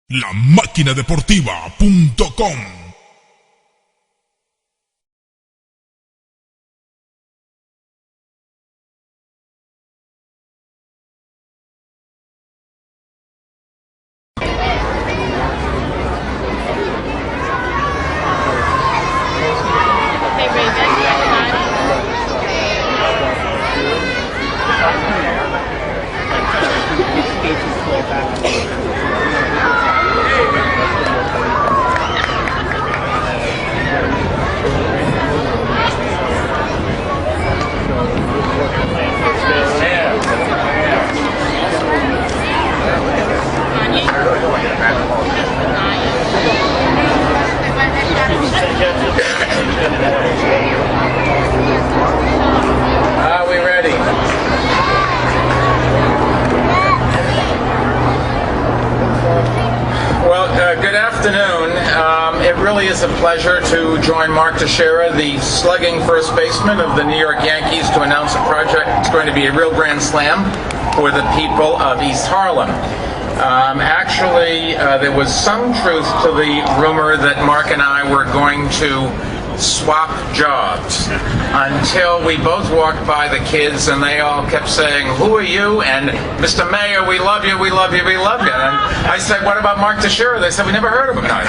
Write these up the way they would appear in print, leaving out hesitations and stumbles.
LaMaquinaDeportiva.com. Are we ready? Well, good afternoon. It really is a pleasure to join Mark Teixeira, the slugging first baseman of the New York Yankees, to announce a project. It's going to be a real grand slam for the people of East Harlem. Actually, there was some truth to the rumor that Mark and I were going to swap jobs until we both walked by the kids and they all kept saying, "Who are you?" and "Mr. Mayor, we love you, we love you, we love you." And I said, "What about Mark Teixeira?" They said, "We never heard of him." No,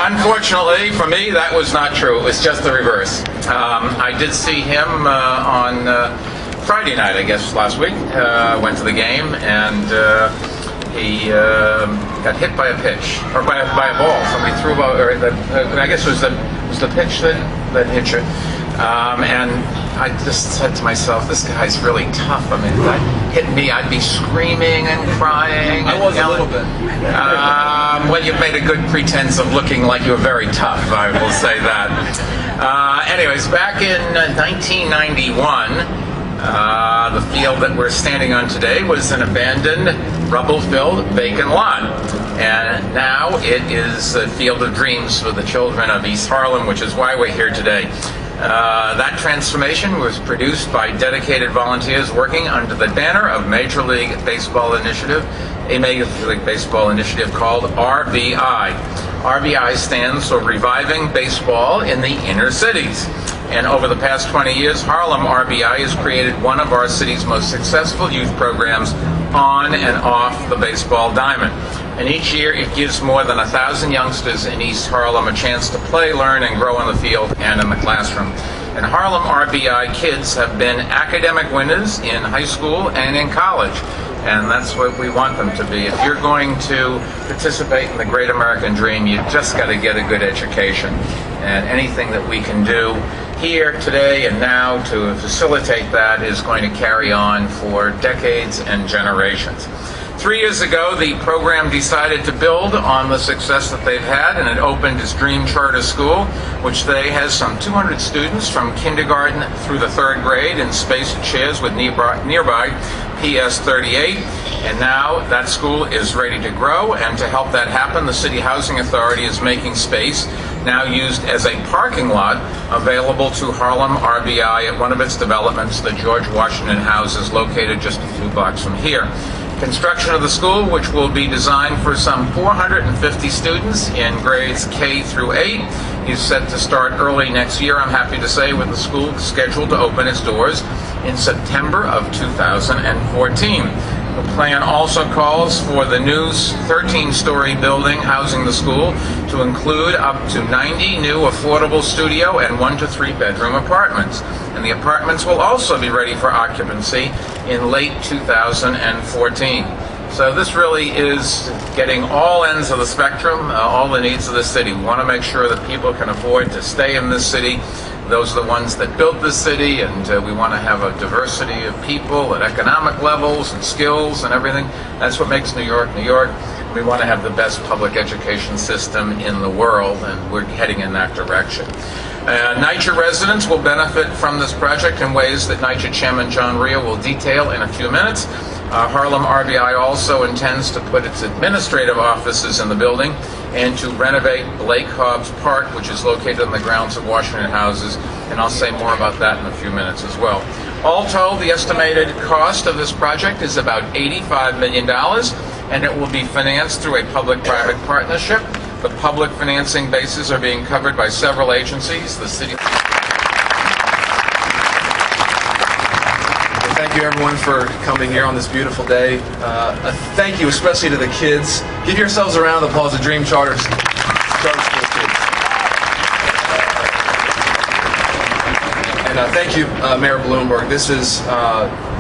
unfortunately for me, that was not true. It was just the reverse. I did see him on Friday night, I guess, last week. Went to the game, and he got hit by a pitch, or by a ball. Somebody threw a ball, or I guess it was the pitch that hit you. And I just said to myself, this guy's really tough. I mean, if that hit me, I'd be screaming and crying. I was a little bit. Well, you've made a good pretense of looking like you were very tough, I will say that. Anyways, back in 1991, the field that we're standing on today was an abandoned, rubble-filled, vacant lot. And now it is a field of dreams for the children of East Harlem, which is why we're here today. That transformation was produced by dedicated volunteers working under the banner of Major League Baseball Initiative, a Major League Baseball initiative called RBI. RBI stands for Reviving Baseball in the Inner Cities. And over the past 20 years, Harlem RBI has created one of our city's most successful youth programs on and off the baseball diamond. And each year it gives more than 1,000 youngsters in East Harlem a chance to play, learn, and grow on the field and in the classroom. And Harlem RBI kids have been academic winners in high school and in college. And that's what we want them to be. If you're going to participate in the great American dream, you just got to get a good education. And anything that we can do here, today, and now to facilitate that is going to carry on for decades and generations. 3 years ago, the program decided to build on the success that they've had, and it opened its Dream Charter School, which today has some 200 students from kindergarten through the 3rd grade in space and chairs with nearby PS 38. And now that school is ready to grow, and to help that happen, the City Housing Authority is making space now used as a parking lot available to Harlem RBI at one of its developments, the George Washington House, is located just a few blocks from here. Construction of the school, which will be designed for some 450 students in grades K through 8, is set to start early next year, I'm happy to say, with the school scheduled to open its doors in September of 2014. The plan also calls for the new 13-story building housing the school to include up to 90 new affordable studio and 1 to 3 bedroom apartments. And the apartments will also be ready for occupancy in late 2014. So this really is getting all ends of the spectrum, all the needs of the city. We want to make sure that people can afford to stay in this city. Those are the ones that built this city, and we want to have a diversity of people at economic levels and skills and everything. That's what makes New York, New York. We want to have the best public education system in the world, and we're heading in that direction. NYCHA residents will benefit from this project in ways that NYCHA Chairman John Rhea will detail in a few minutes. Harlem RBI also intends to put its administrative offices in the building and to renovate Blake Hobbs Park, which is located on the grounds of Washington Houses, and I'll say more about that in a few minutes as well. All told, the estimated cost of this project is about $85 million, and it will be financed through a public-private partnership. The public financing bases are being covered by several agencies. The city. Thank you, everyone, for coming here on this beautiful day. A thank you especially to the kids. Give yourselves a round of applause to Dream Charter School kids. And thank you, Mayor Bloomberg. This is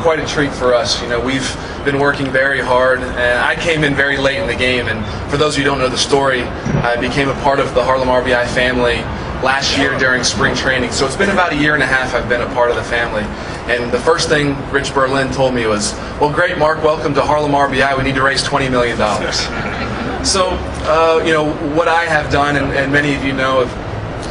quite a treat for us. You know, we've been working very hard, and I came in very late in the game. And for those of you who don't know the story, I became a part of the Harlem RBI family last year during spring training. So it's been about a year and a half I've been a part of the family. And the first thing Rich Berlin told me was, well, great, Mark, welcome to Harlem RBI. We need to raise $20 million. So, you know, what I have done, and many of you know,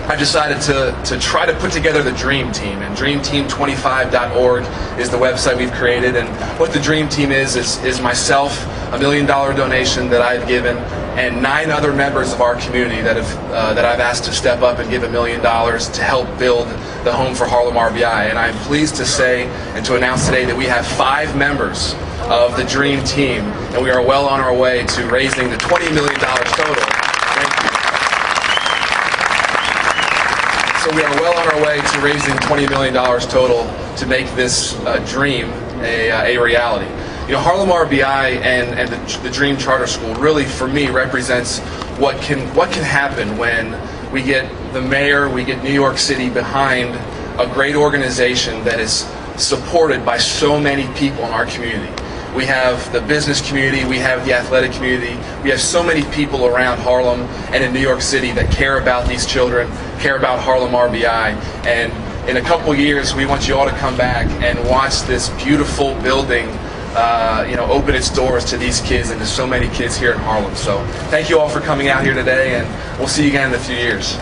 I've decided to try to put together the Dream Team, and dreamteam25.org is the website we've created. And what the Dream Team is myself, $1 million donation that I've given, and 9 other members of our community that I've asked to step up and give $1 million to help build the home for Harlem RBI. And I'm pleased to say and to announce today that we have 5 members of the Dream Team, and we are well on our way to raising the $20 million total. So we are well on our way to raising $20 million total to make this dream a reality. You know, Harlem RBI and the Dream Charter School really, for me, represents what can happen when we get the mayor, we get New York City behind a great organization that is supported by so many people in our community. We have the business community, we have the athletic community, we have so many people around Harlem and in New York City that care about these children, care about Harlem RBI, and in a couple years we want you all to come back and watch this beautiful building you know, open its doors to these kids and to so many kids here in Harlem. So thank you all for coming out here today, and we'll see you again in a few years.